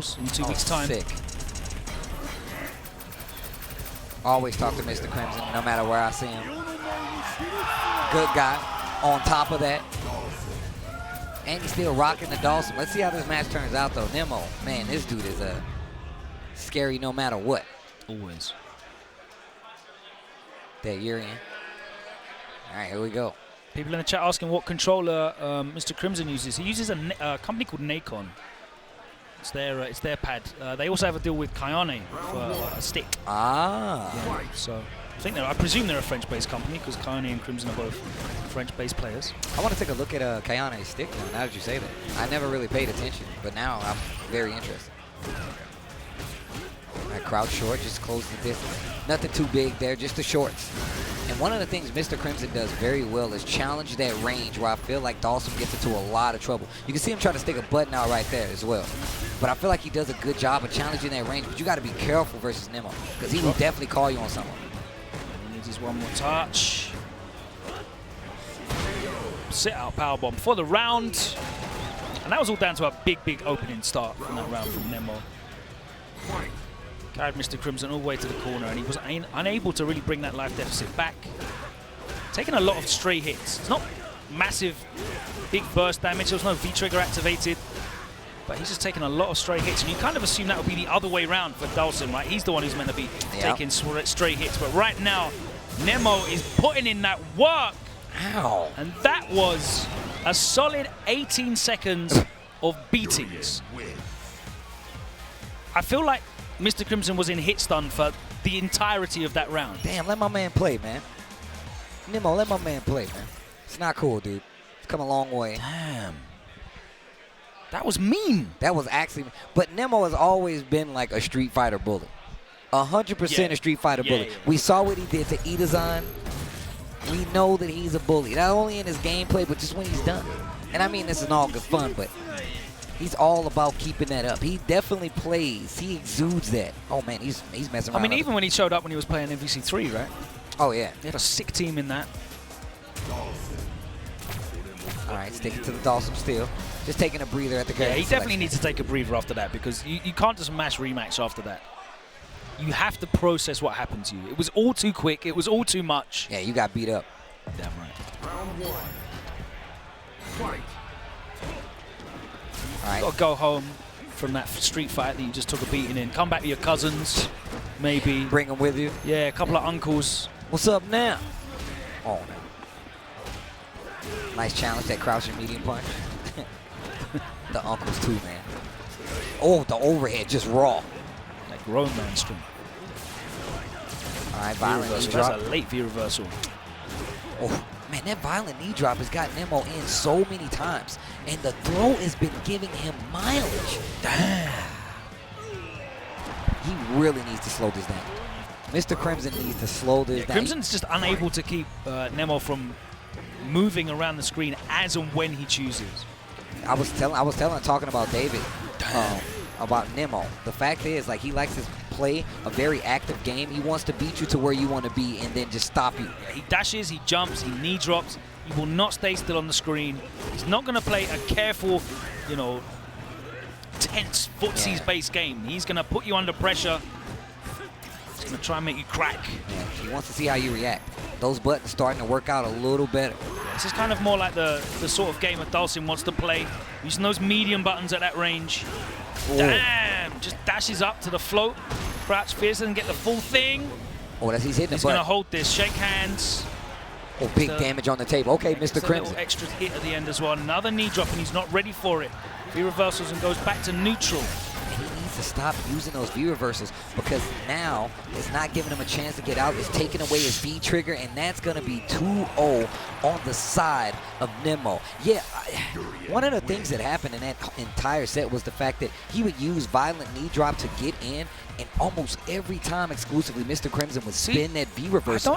Worlds in 2 weeks' time. Sick. Always talk to Mr. Crimson, no matter where I see him. Good guy. On top of that. And he's still rocking the Dhalsim. Let's see how this match turns out, though. Nemo, man, this dude is scary no matter what. Always. That Urien. All right, here we go. People in the chat asking what controller Mr. Crimson uses. He uses a company called Nacon. It's their pad. They also have a deal with Kayane for a stick. Ah. Yeah, so I presume they're a French-based company because Kayane and Crimson are both French-based players. I want to take a look at Kayane's stick now that you say that. I never really paid attention, but now I'm very interested. All right, crouch short, just close the distance. Nothing too big there, just the shorts. And one of the things Mr. Crimson does very well is challenge that range where I feel like Dhalsim gets into a lot of trouble. You can see him try to stick a button out right there as well. But I feel like he does a good job of challenging that range. But you got to be careful versus Nemo because he will definitely call you on someone. He needs his one more touch. Sit out powerbomb for the round. And that was all down to a big opening start from that round from Nemo. Carried Mr. Crimson all the way to the corner, and he was unable to really bring that life deficit back. Taking a lot of stray hits. It's not massive, big burst damage. There was no V-trigger activated. But he's just taking a lot of stray hits, and you kind of assume that would be the other way around for Dhalsim, right? He's the one who's meant to be taking stray hits. But right now, Nemo is putting in that work. Ow. And that was a solid 18 seconds of beatings. I feel like Mr. Crimson was in hit stun for the entirety of that round. Damn, let my man play, man. Nemo, let my man play, man. It's not cool, dude. It's come a long way. Damn. That was mean. That was actually, but Nemo has always been like a Street Fighter bully. 100% a Street Fighter bully. Yeah. We saw what he did to Idazan. We know that he's a bully, not only in his gameplay, but just when he's done. And I mean, this is all good fun, but he's all about keeping that up. He definitely plays. He exudes that. Oh, man, he's messing around. I mean, even when he showed up when he was playing MVC3, right? Oh, yeah. He had a sick team in that. All right, sticking to the Dhalsim still. Just taking a breather at the Yeah, he definitely needs to take a breather after that because you can't just mass rematch after that. You have to process what happened to you. It was all too quick. It was all too much. Yeah, you got beat up. Damn right. Round one. Fight. All right. Got to go home from that street fight that you just took a beating in. Come back to your cousins, maybe. Bring them with you. Yeah, a couple of uncles. What's up now? Oh, no. Nice challenge, that crouching medium punch. The uncles too, man. Oh, the overhead, just raw. Like grown man strength. All right, violent knee drop. That's a late V reversal. Oh, man, that violent knee drop has got Nemo in so many times. And the throw has been giving him mileage. Damn. He really needs to slow this down. Mr. Crimson needs to slow this down. Crimson's just unable to keep Nemo from moving around the screen as and when he chooses. I was talking about David, about Nemo. The fact is, like, he likes to play a very active game. He wants to beat you to where you want to be and then just stop you. Yeah, he dashes, he jumps, he knee drops. He will not stay still on the screen. He's not going to play a careful, you know, tense footsies-based game. He's going to put you under pressure. He's going to try and make you crack. Yeah, he wants to see how you react. Those buttons starting to work out a little better. This is kind of more like the sort of game that Dhalsim wants to play. Using those medium buttons at that range. Ooh. Damn! Just dashes up to the float. Crouch fierce and get the full thing. Oh, he's hitting the He's going to button. hold this. Shake hands. Oh, big damage on the table. Okay, Mr. Crimson. A little extra hit at the end as well. Another knee drop, and he's not ready for it. V reversals and goes back to neutral. And he needs to stop using those V reversals because now it's not giving him a chance to get out. It's taking away his V trigger, and that's going to be 2-0 on the side of Nemo. Yeah, one of the things that happened in that entire set was the fact that he would use violent knee drop to get in, and almost every time exclusively, Mr. Crimson would spin that V reversal.